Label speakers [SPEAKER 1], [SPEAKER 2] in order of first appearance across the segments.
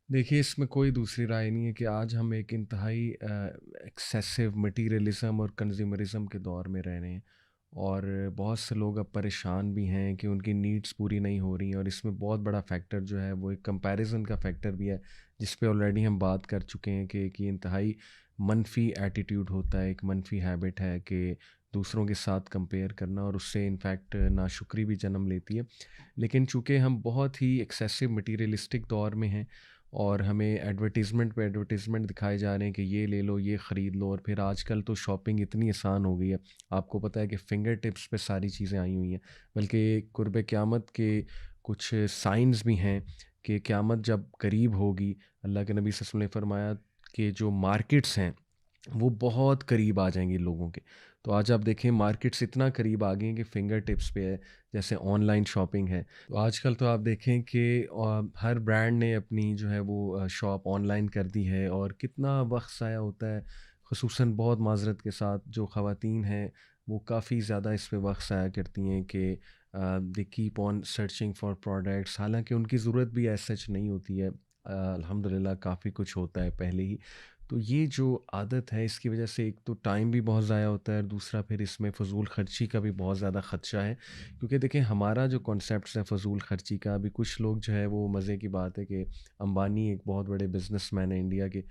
[SPEAKER 1] دیکھیے اس میں کوئی دوسری رائے نہیں ہے کہ آج ہم ایک انتہائی ایکسیسو مٹیریلزم اور کنزیومرزم کے دور میں رہ رہے ہیں، اور بہت سے لوگ اب پریشان بھی ہیں کہ ان کی نیڈس پوری نہیں ہو رہی ہیں، اور اس میں بہت بڑا فیکٹر جو ہے وہ ایک کمپیریزن کا فیکٹر بھی ہے، جس پہ آلریڈی ہم بات کر چکے ہیں کہ ایک یہ انتہائی منفی ایٹیٹیوڈ ہوتا ہے، ایک منفی ہیبٹ ہے کہ دوسروں کے ساتھ کمپیئر کرنا، اور اس سے انفیکٹ ناشکری بھی جنم لیتی ہے۔ لیکن چونکہ ہم بہت ہی ایکسیسو مٹیریلسٹک دور میں ہیں، اور ہمیں ایڈورٹیزمنٹ پہ ایڈورٹیزمنٹ دکھائے جا رہے ہیں کہ یہ لے لو، یہ خرید لو، اور پھر آج کل تو شاپنگ اتنی آسان ہو گئی ہے، آپ کو پتہ ہے کہ فنگر ٹپس پہ ساری چیزیں آئی ہوئی ہیں، بلکہ قرب قیامت کے کچھ سائنز بھی ہیں کہ قیامت جب قریب ہوگی، اللہ کے نبی صلی اللہ علیہ وسلم نے فرمایا کہ جو مارکیٹس ہیں وہ بہت قریب آ جائیں گے لوگوں کے۔ تو آج آپ دیکھیں مارکیٹس اتنا قریب آ گئی ہیں کہ فنگر ٹپس پہ ہے، جیسے آن لائن شاپنگ ہے۔ تو آج کل تو آپ دیکھیں کہ ہر برانڈ نے اپنی جو ہے وہ شاپ آن لائن کر دی ہے، اور کتنا وقت ضائع ہوتا ہے، خصوصاً بہت معذرت کے ساتھ جو خواتین ہیں وہ کافی زیادہ اس پہ وقت ضائع کرتی ہیں کہ they keep on searching for products, حالانکہ ان کی ضرورت بھی ایز سچ نہیں ہوتی ہے۔ الحمدللہ کافی کچھ ہوتا ہے پہلے ہی۔ تو یہ جو عادت ہے اس کی وجہ سے ایک تو ٹائم بھی بہت ضائع ہوتا ہے، اور دوسرا پھر اس میں فضول خرچی کا بھی بہت زیادہ خدشہ ہے، کیونکہ دیکھیں ہمارا جو کانسیپٹس ہے فضول خرچی کا، ابھی کچھ لوگ جو ہے وہ مزے کی بات ہے کہ امبانی ایک بہت بڑے بزنس مین ہیں انڈیا کے،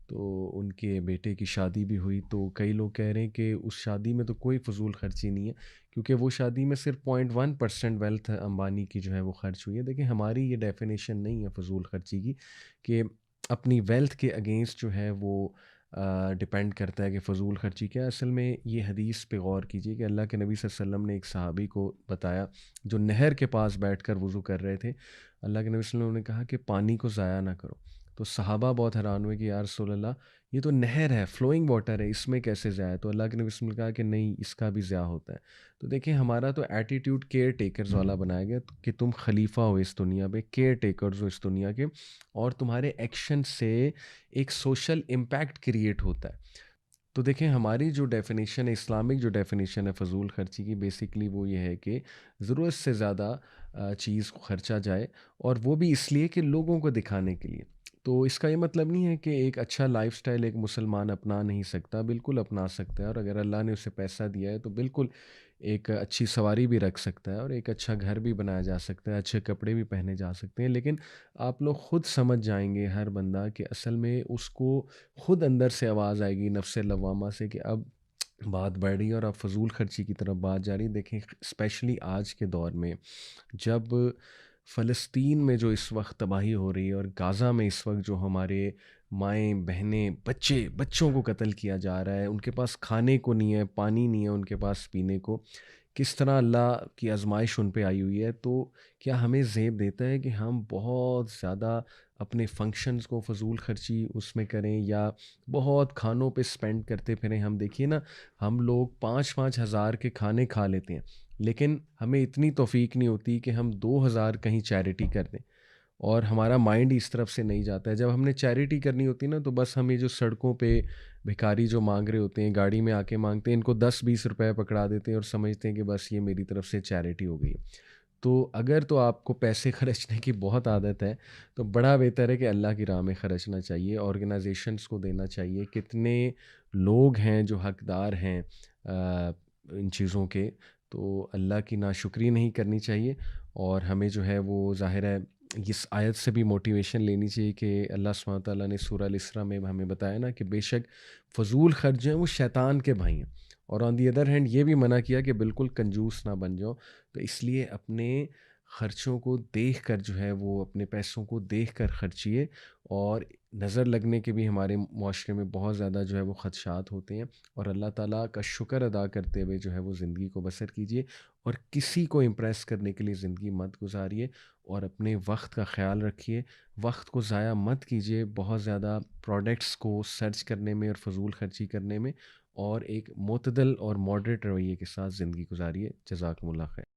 [SPEAKER 1] تو ان کے بیٹے کی شادی بھی ہوئی، تو کئی لوگ کہہ رہے ہیں کہ اس شادی میں تو کوئی فضول خرچی نہیں ہے، کیونکہ وہ شادی میں صرف 0.1% ویلتھ امبانی کی جو ہے وہ خرچ ہوئی ہے۔ دیکھیں ہماری یہ ڈیفینیشن نہیں ہے فضول خرچی کی کہ اپنی ویلتھ کے اگینسٹ جو ہے وہ ڈپینڈ کرتا ہے کہ فضول خرچی کیا ہے۔ اصل میں یہ حدیث پہ غور کیجیے کہ اللہ کے نبی صلی اللہ علیہ وسلم نے ایک صحابی کو بتایا جو نہر کے پاس بیٹھ کر وضو کر رہے تھے۔ اللہ کے نبی صلی اللہ علیہ وسلم نے کہا کہ پانی کو ضائع نہ کرو، تو صحابہ بہت حیران ہوئے کہ یا رسول اللہ، یہ تو نہر ہے، فلوئنگ واٹر ہے، اس میں کیسے ضائع؟ تو اللہ کے نبی صلی اللہ علیہ وسلم نے کہا کہ نہیں، اس کا بھی ضیاع ہوتا ہے۔ تو دیکھیں ہمارا تو ایٹیٹیوڈ کیئر ٹیکرز والا بنایا گیا کہ تم خلیفہ ہو اس دنیا پہ، کیئر ٹیکرز ہو اس دنیا کے، اور تمہارے ایکشن سے ایک سوشل امپیکٹ کریٹ ہوتا ہے۔ تو دیکھیں ہماری جو ڈیفینیشن ہے، اسلامک جو ڈیفینیشن ہے فضول خرچی کی، بیسیکلی وہ یہ ہے کہ ضرورت سے زیادہ چیز کو خرچا جائے، اور وہ بھی اس لیے کہ لوگوں کو دکھانے کے لیے۔ تو اس کا یہ مطلب نہیں ہے کہ ایک اچھا لائف سٹائل ایک مسلمان اپنا نہیں سکتا، بالکل اپنا سکتا ہے، اور اگر اللہ نے اسے پیسہ دیا ہے تو بالکل ایک اچھی سواری بھی رکھ سکتا ہے، اور ایک اچھا گھر بھی بنایا جا سکتا ہے، اچھے کپڑے بھی پہنے جا سکتے ہیں، لیکن آپ لوگ خود سمجھ جائیں گے ہر بندہ کہ اصل میں اس کو خود اندر سے آواز آئے گی نفس لوامہ سے کہ اب بات بڑھ رہی ہے اور اب فضول خرچی کی طرف بات جا رہی ہے۔ دیکھیں اسپیشلی آج کے دور میں جب فلسطین میں جو اس وقت تباہی ہو رہی ہے، اور غازہ میں اس وقت جو ہمارے مائیں بہنیں بچوں کو قتل کیا جا رہا ہے، ان کے پاس کھانے کو نہیں ہے، پانی نہیں ہے ان کے پاس پینے کو، کس طرح اللہ کی آزمائش ان پہ آئی ہوئی ہے، تو کیا ہمیں زیب دیتا ہے کہ ہم بہت زیادہ اپنے فنکشنز کو فضول خرچی اس میں کریں، یا بہت کھانوں پہ سپینڈ کرتے پھریں؟ ہم دیکھیے نا، ہم لوگ 5,000 کے کھانے کھا لیتے ہیں، لیکن ہمیں اتنی توفیق نہیں ہوتی کہ ہم 2,000 کہیں چیریٹی کر دیں، اور ہمارا مائنڈ اس طرف سے نہیں جاتا ہے۔ جب ہم نے چیریٹی کرنی ہوتی نا، تو بس ہم یہ جو سڑکوں پہ بھکاری جو مانگ رہے ہوتے ہیں، گاڑی میں آ کے مانگتے ہیں، ان کو 10-20 روپے پکڑا دیتے ہیں اور سمجھتے ہیں کہ بس یہ میری طرف سے چیریٹی ہو گئی۔ تو اگر تو آپ کو پیسے خرچنے کی بہت عادت ہے، تو بڑا بہتر ہے کہ اللہ کی راہ میں خرچنا چاہیے، آرگنائزیشنس کو دینا چاہیے۔ کتنے لوگ ہیں جو حقدار ہیں ان چیزوں کے، تو اللہ کی ناشکری نہیں کرنی چاہیے، اور ہمیں جو ہے وہ ظاہر ہے اس آیت سے بھی موٹیویشن لینی چاہیے کہ اللہ سبحانہ وتعالیٰ نے سورہ الاسراء میں ہمیں بتایا نا کہ بے شک فضول خرچ جو ہیں وہ شیطان کے بھائی ہیں، اور آن دی ادر ہینڈ یہ بھی منع کیا کہ بالکل کنجوس نہ بن جاؤ۔ تو اس لیے اپنے خرچوں کو دیکھ کر جو ہے وہ اپنے پیسوں کو دیکھ کر خرچیے، اور نظر لگنے کے بھی ہمارے معاشرے میں بہت زیادہ جو ہے وہ خدشات ہوتے ہیں، اور اللہ تعالیٰ کا شکر ادا کرتے ہوئے جو ہے وہ زندگی کو بسر کیجیے، اور کسی کو امپریس کرنے کے لیے زندگی مت گزاریے، اور اپنے وقت کا خیال رکھیے، وقت کو ضائع مت کیجیے بہت زیادہ پروڈکٹس کو سرچ کرنے میں اور فضول خرچی کرنے میں، اور ایک معتدل اور ماڈریٹ رویے کے ساتھ زندگی گزاریے۔ جزاکم اللہ خیر۔